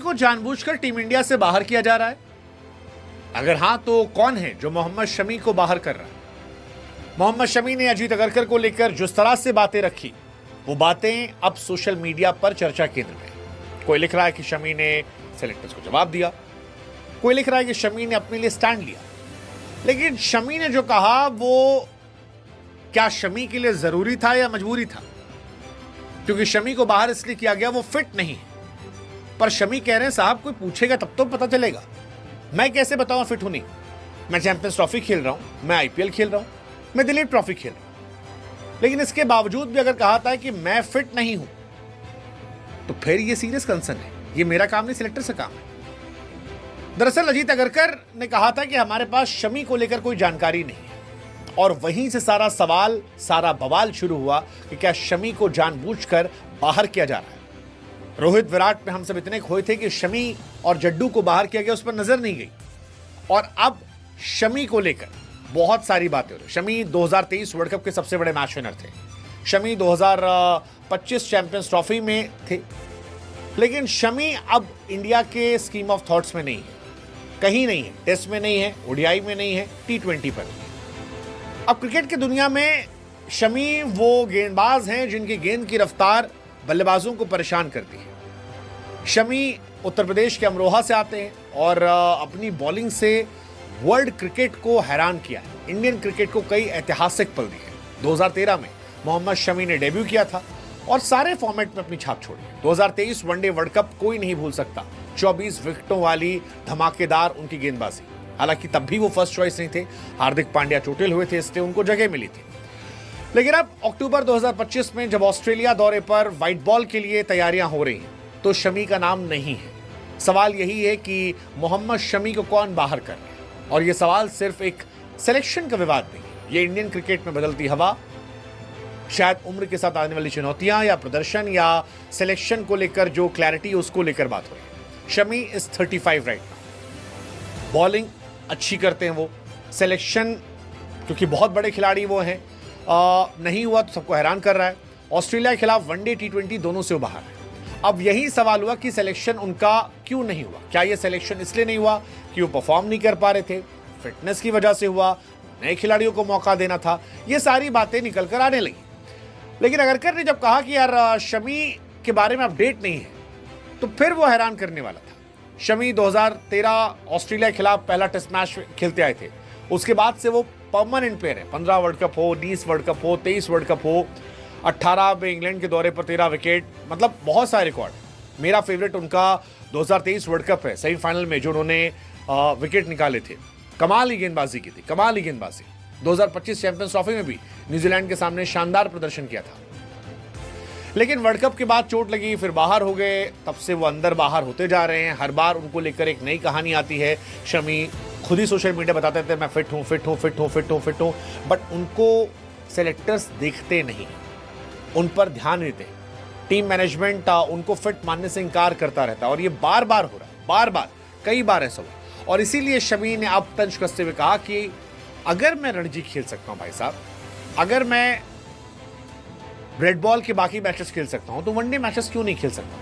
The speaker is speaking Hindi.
को जानबूझकर टीम इंडिया से बाहर किया जा रहा है? अगर हां तो कौन है जो मोहम्मद शमी को बाहर कर रहा है? मोहम्मद शमी ने अजीत अगरकर को लेकर जिस तरह से बातें रखी, वो बातें अब सोशल मीडिया पर चर्चा केंद्र में। कोई लिख रहा है कि शमी ने सेलेक्टर्स को जवाब दिया, कोई लिख रहा है कि शमी ने अपने लिए स्टैंड लिया। लेकिन शमी ने जो कहा वो क्या शमी के लिए जरूरी था या मजबूरी था? क्योंकि शमी को बाहर इसलिए किया गया वो फिट नहीं है। पर शमी कह रहे हैं साहब कोई पूछेगा तब तो पता चलेगा, मैं कैसे बताऊं फिट हूं नहीं? मैं चैंपियंस ट्रॉफी खेल रहा हूं, मैं आईपीएल खेल रहा हूं, मैं दिलीप ट्रॉफी खेल रहा हूं, लेकिन इसके बावजूद भी अगर कहा था कि मैं फिट नहीं हूं तो फिर ये सीरियस कंसर्न है। ये मेरा काम नहीं, सिलेक्टर से काम है। दरअसल अजीत अगरकर ने कहा था कि हमारे पास शमी को लेकर कोई जानकारी नहीं है, और वहीं से सारा सवाल, सारा बवाल शुरू हुआ कि क्या शमी को जानबूझकर बाहर किया जा रहा है। रोहित विराट में हम सब इतने खोए थे कि शमी और जड्डू को बाहर किया गया, उस पर नजर नहीं गई। और अब शमी को लेकर बहुत सारी बातें हो रही। शमी 2023 वर्ल्ड कप के सबसे बड़े मैच विनर थे, शमी 2025 चैंपियंस ट्रॉफी में थे, लेकिन शमी अब इंडिया के स्कीम ऑफ थॉट्स में नहीं है, कहीं नहीं है। टेस्ट में नहीं है, ओडीआई में नहीं है, T20 पर नहीं है। अब क्रिकेट की दुनिया में शमी वो गेंदबाज हैं जिनकी गेंद की रफ्तार बल्लेबाजों को परेशान करती है। शमी उत्तर प्रदेश के अमरोहा से आते हैं और अपनी बॉलिंग से वर्ल्ड क्रिकेट को हैरान किया है, इंडियन क्रिकेट को कई ऐतिहासिक पल दिए। 2013 में मोहम्मद शमी ने डेब्यू किया था और सारे फॉर्मेट में अपनी छाप छोड़ी। 2023 वनडे वर्ल्ड कप कोई नहीं भूल सकता, 24 विकेटों वाली धमाकेदार उनकी गेंदबाजी। हालांकि तब भी वो फर्स्ट चॉइस नहीं थे, हार्दिक पांड्या चोटिल हुए थे, इसलिए उनको जगह मिली थी। लेकिन अब अक्टूबर 2025 में जब ऑस्ट्रेलिया दौरे पर व्हाइट बॉल के लिए तैयारियां हो रही हैं, तो शमी का नाम नहीं है। सवाल यही है कि मोहम्मद शमी को कौन बाहर कर रहा है? और यह सवाल सिर्फ एक सिलेक्शन का विवाद नहीं है, ये इंडियन क्रिकेट में बदलती हवा, शायद उम्र के साथ आने वाली चुनौतियां, या प्रदर्शन, या सिलेक्शन को लेकर जो क्लैरिटी उसको लेकर बात हो रही है। Shami is 35 right now. Bowling अच्छी करते हैं वो, सिलेक्शन क्योंकि बहुत बड़े खिलाड़ी वो हैं, नहीं हुआ तो सबको हैरान कर रहा है। ऑस्ट्रेलिया के खिलाफ वनडे T20 दोनों से बाहर है। अब यही सवाल हुआ कि सिलेक्शन उनका क्यों नहीं हुआ? क्या यह सिलेक्शन इसलिए नहीं हुआ कि वो परफॉर्म नहीं कर पा रहे थे, फिटनेस की वजह से हुआ, नए खिलाड़ियों को मौका देना था? ये सारी बातें निकल कर आने लगी। लेकिन अगरकर ने जब कहा कि यार शमी के बारे में अपडेट नहीं है, तो फिर वो हैरान करने वाला था। शमी 2013 ऑस्ट्रेलिया के खिलाफ पहला टेस्ट मैच खेलते आए थे, उसके बाद से वो परमानेंट प्लेयर है। 15 वर्ल्ड कप हो, 20 वर्ल्ड कप हो, 23 वर्ल्ड कप हो, 18 में इंग्लैंड के दौरे पर 13 विकेट, मतलब बहुत सारे रिकॉर्ड। मेरा फेवरेट उनका 2023 वर्ल्ड कप है, सेमीफाइनल में जो उन्होंने विकेट निकाले थे। कमाल ही गेंदबाजी की थी, कमाल ही गेंदबाजी। 2025 चैंपियंस ट्रॉफी में भी न्यूजीलैंड के सामने शानदार प्रदर्शन किया था। लेकिन वर्ल्ड कप के बाद चोट लगी, फिर बाहर हो गए, तब से वो अंदर बाहर होते जा रहे हैं। हर बार उनको लेकर एक नई कहानी आती है। शमी खुद ही सोशल मीडिया बताते थे मैं फिट हूँ, फिट हूँ, फिट हूँ, फिट हूँ, फिट हूँ, बट उनको सेलेक्टर्स देखते नहीं, उन पर ध्यान नहीं देते। टीम मैनेजमेंट उनको फिट मानने से इंकार करता रहता है, और ये बार बार हो रहा है, बार बार, कई बार ऐसा हुआ। और इसीलिए शमी ने अब तंज कसते हुए कहा कि अगर मैं रणजी खेल सकता हूं भाई साहब, अगर मैं रेड बॉल के बाकी मैचेस खेल सकता हूं, तो वनडे मैचेस क्यों नहीं खेल सकता?